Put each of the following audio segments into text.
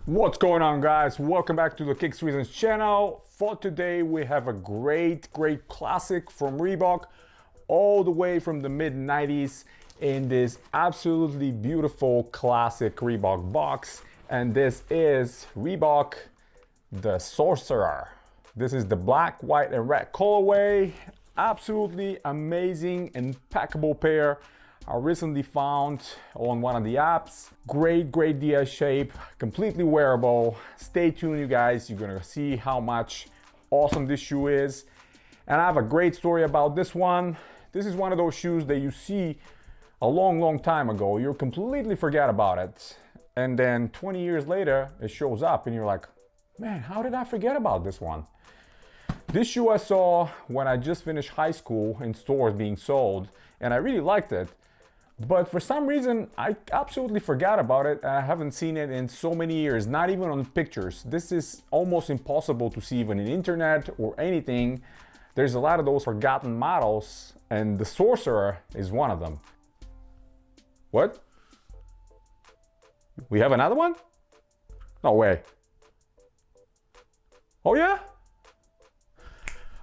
What's going on, guys? Welcome back to the Kicks Reasons channel. For today we have a great classic from Reebok, all the way from the mid 90s in this absolutely beautiful classic Reebok box. And this is Reebok the Sorcerer. This is the black, white and red colorway. Absolutely amazing, impeccable pair. I recently found on one of the apps. Great DS shape, completely wearable. Stay tuned, you guys. You're gonna see how much awesome this shoe is. And I have a great story about this one. This is one of those shoes that you see a long time ago. You completely forget about it. And then 20 years later, it shows up and you're like, man, how did I forget about this one? This shoe I saw when I just finished high school in stores being sold, and I really liked it. But for some reason, I absolutely forgot about it. I haven't seen it in so many years, not even on pictures. This is almost impossible to see even in the internet or anything. There's a lot of those forgotten models, and the Sorcerer is one of them. What? We have another one? No way. Oh yeah?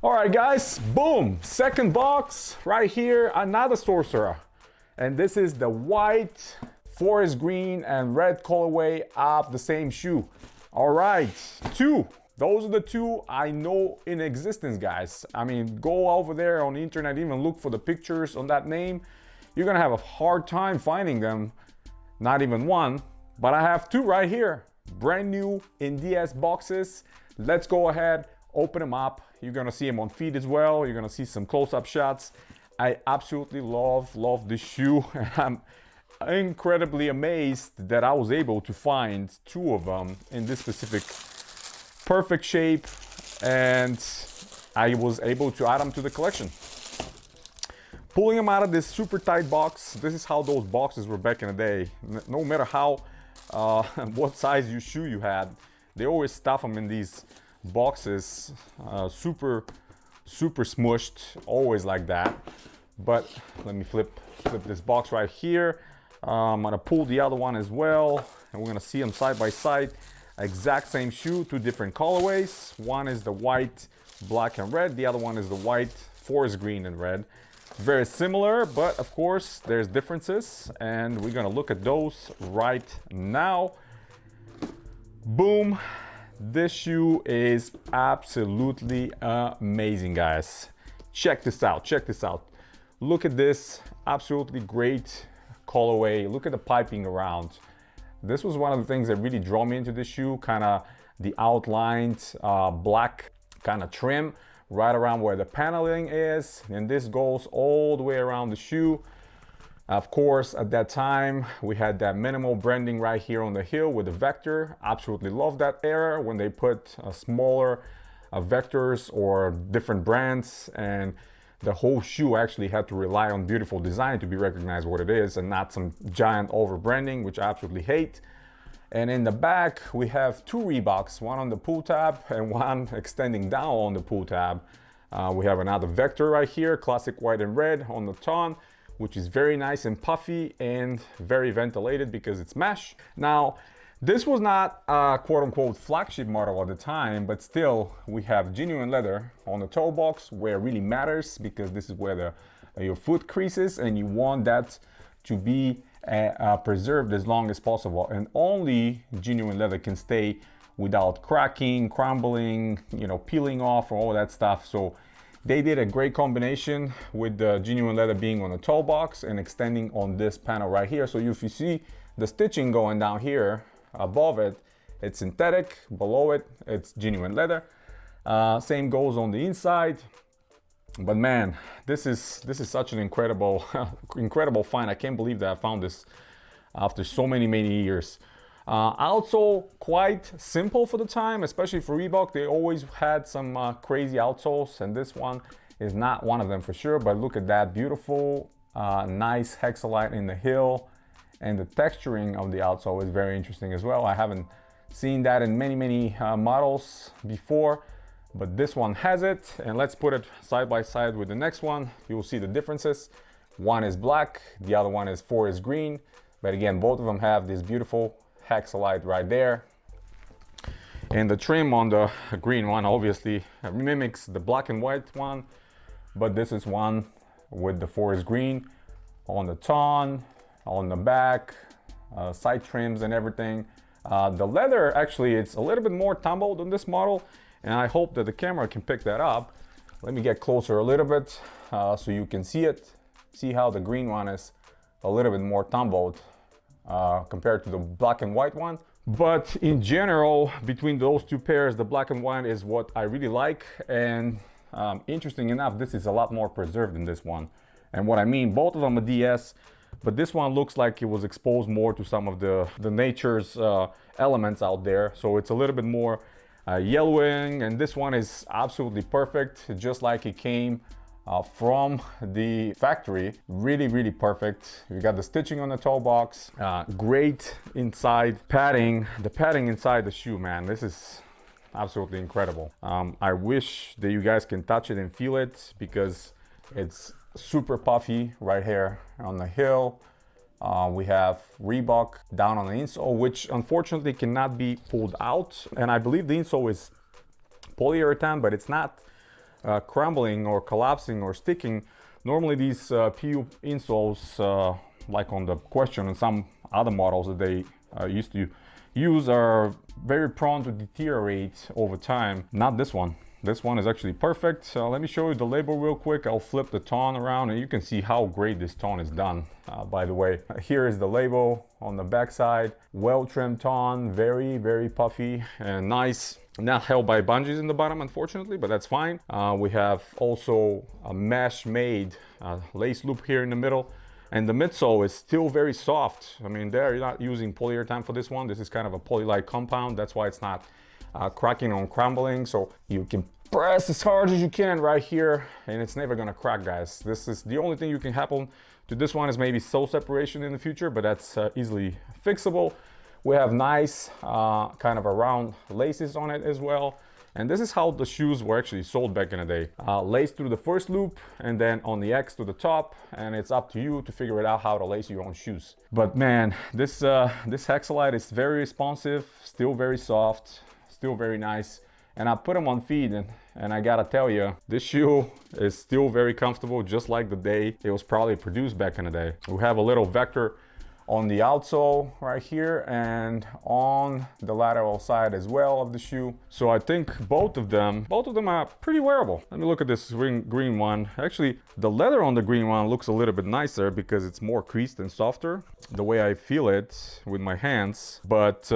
All right, guys, boom. Second box right here, another Sorcerer. And this is the white, forest green and red colorway of the same shoe. All right, two. Those are the two I know in existence, guys. I mean, go over there on the internet, even look for the pictures on that name. You're gonna have a hard time finding them. Not even one, but I have two right here. Brand new in DS boxes. Let's go ahead, open them up. You're gonna see them on feet as well. You're gonna see some close-up shots. I absolutely love this shoe, and I'm incredibly amazed that I was able to find two of them in this specific perfect shape, and I was able to add them to the collection. Pulling them out of this super tight box. This is how those boxes were back in the day. No matter how what size shoe you had, they always stuff them in these boxes, super smushed, always like that. But let me flip this box right here. I'm gonna pull the other one as well, and we're gonna see them side by side. Exact same shoe, two different colorways. One is the white, black and red. The other one is the white, forest green and red. Very similar, but of course there's differences, and we're gonna look at those right now. Boom. This shoe is absolutely amazing, guys. Check this out. Look at this, absolutely great colorway. Look at the piping around. This was one of the things that really drew me into this shoe, kind of the outlined black kind of trim right around where the paneling is. And this goes all the way around the shoe. Of course, at that time, we had that minimal branding right here on the heel with the vector. Absolutely love that era when they put smaller vectors or different brands, and the whole shoe actually had to rely on beautiful design to be recognized what it is, and not some giant over branding, which I absolutely hate. And in the back, we have two Reeboks, one on the pull tab and one extending down on the pull tab. We have another vector right here, classic white and red on the tongue, which is very nice and puffy and very ventilated because it's mesh. Now, this was not a quote-unquote flagship model at the time, but still we have genuine leather on the toe box, where it really matters because this is where your foot creases, and you want that to be preserved as long as possible. And only genuine leather can stay without cracking, crumbling, peeling off, or all that stuff. So they did a great combination with the genuine leather being on the toe box and extending on this panel right here. So if you see the stitching going down here, above it, it's synthetic. Below it, it's genuine leather. Same goes on the inside. But man, this is such an incredible find. I can't believe that I found this after so many years. Outsole, quite simple for the time, especially for Reebok. They always had some crazy outsoles, and this one is not one of them for sure. But look at that beautiful, nice hexalite in the heel. And the texturing of the outsole is very interesting as well. I haven't seen that in many models before, but this one has it. And let's put it side by side with the next one. You'll see the differences. One is black, the other one is forest green. But again, both of them have this beautiful hexalite right there. And the trim on the green one obviously mimics the black and white one, but this is one with the forest green on the ton, on the back, side trims and everything. The leather, actually, it's a little bit more tumbled on this model, and I hope that the camera can pick that up. Let me get closer a little bit so you can see it. See how the green one is a little bit more tumbled compared to the black and white one. But in general, between those two pairs, the black and white is what I really like. And interesting enough, this is a lot more preserved than this one. And what I mean, both of them are DS, but this one looks like it was exposed more to some of the nature's elements out there. So it's a little bit more yellowing, and this one is absolutely perfect, just like it came from the factory. Really, really perfect. You got the stitching on the toe box, great inside padding. The padding inside the shoe, man, this is absolutely incredible. I wish that you guys can touch it and feel it, because it's super puffy right here on the heel. We have Reebok down on the insole, which unfortunately cannot be pulled out. And I believe the insole is polyurethane, but it's not crumbling or collapsing or sticking. Normally these PU insoles, like on the Question and some other models that they used to use, are very prone to deteriorate over time. Not this one. This one is actually perfect. Let me show you the label real quick. I'll flip the tone around and you can see how great this tone is done. By the way, here is the label on the back side. Well-trimmed tone, very, very puffy and nice. Not held by bungees in the bottom, unfortunately, but that's fine. We have also a mesh-made lace loop here in the middle. And the midsole is still very soft. I mean, they're not using polyurethane for this one. This is kind of a poly-like compound. That's why it's not cracking or crumbling. So you can press as hard as you can right here and it's never gonna crack, guys. This is the only thing you can happen to this one is maybe sole separation in the future, but that's easily fixable. We have nice kind of a round laces on it as well. And this is how the shoes were actually sold back in the day. Lace through the first loop and then on the X to the top, and it's up to you to figure it out how to lace your own shoes. But man, this Hexalite is very responsive, still very soft, still very nice. And I put them on feet and I gotta tell you, this shoe is still very comfortable, just like the day it was probably produced back in the day. We have a little vector on the outsole right here and on the lateral side as well of the shoe. So I think both of them are pretty wearable. Let me look at this green one. Actually, the leather on the green one looks a little bit nicer because it's more creased and softer, the way I feel it with my hands. But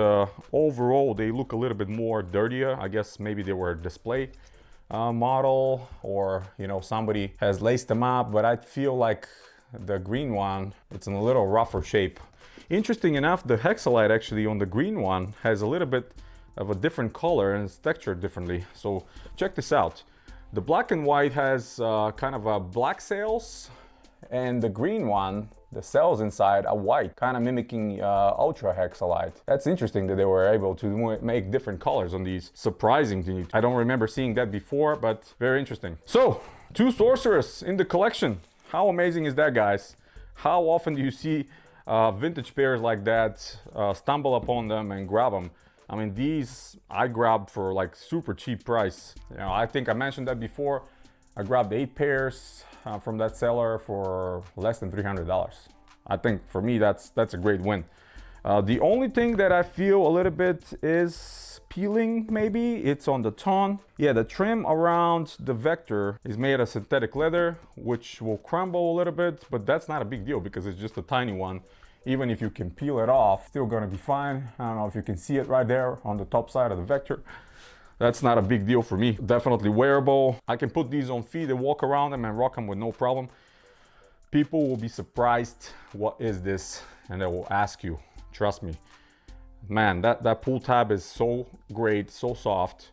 overall, they look a little bit more dirtier. I guess maybe they were a display model, or you know, somebody has laced them up, but I feel like the green one, it's in a little rougher shape. Interesting enough, the Hexalite actually on the green one has a little bit of a different color and it's textured differently. So check this out. The black and white has kind of a black sails, and the green one, the sails inside are white, kind of mimicking Ultra Hexalite. That's interesting that they were able to make different colors on these. Surprising to me. I don't remember seeing that before, but very interesting. So, 2 Sorcerers in the collection. How amazing is that, guys? How often do you see vintage pairs like that, stumble upon them and grab them? I mean, these I grabbed for like super cheap price. You know, I think I mentioned that before. I grabbed 8 pairs from that seller for less than $300. I think for me that's a great win. The only thing that I feel a little bit is peeling, maybe it's on the tone. Yeah, the trim around the vector is made of synthetic leather, which will crumble a little bit, but that's not a big deal because it's just a tiny one. Even if you can peel it off, still gonna be fine. I don't know if you can see it right there on the top side of the vector. That's not a big deal for me. Definitely wearable. I can put these on feet and walk around them and rock them with no problem. People will be surprised, what is this? And they will ask you, trust me. Man, that pull tab is so great, so soft,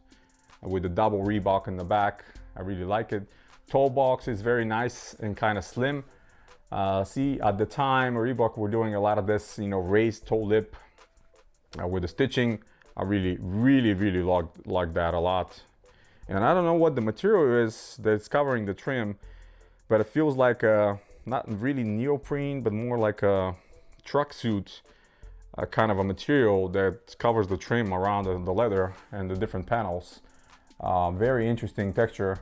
with the double Reebok in the back. I really like it. Toe box is very nice and kind of slim. See, at the time, Reebok were doing a lot of this, you know, raised toe lip with the stitching. I really like that a lot. And I don't know what the material is that's covering the trim, but it feels like not really neoprene, but more like a truck suit a kind of a material that covers the trim around the leather and the different panels. Very interesting texture.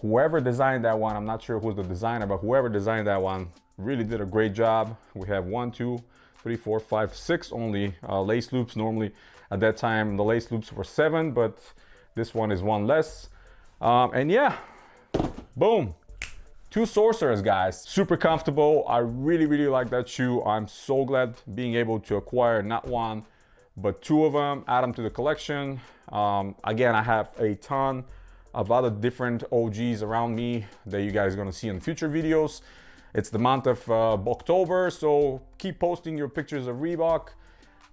Whoever designed that one, I'm not sure who's the designer, but whoever designed that one really did a great job. We have 1, 2, 3, 4, 5, 6 only lace loops. Normally at that time the lace loops were 7, but this one is 1 less. And yeah, boom, 2 Sorcerers, guys. Super comfortable. I really like that shoe. I'm so glad being able to acquire not 1 but 2 of them, add them to the collection. Again, I have a ton of other different OGs around me that you guys are gonna see in future videos. It's the month of October, so keep posting your pictures of Reebok.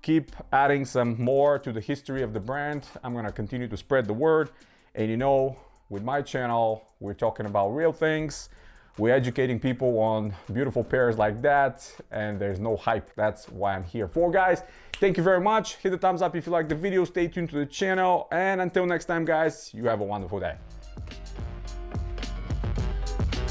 Keep adding some more to the history of the brand. I'm gonna continue to spread the word. And you know, with my channel, we're talking about real things. We're educating people on beautiful pairs like that, and there's no hype. That's why I'm here for, guys. Thank you very much. Hit the thumbs up if you like the video. Stay tuned to the channel, and until next time, guys, you have a wonderful day.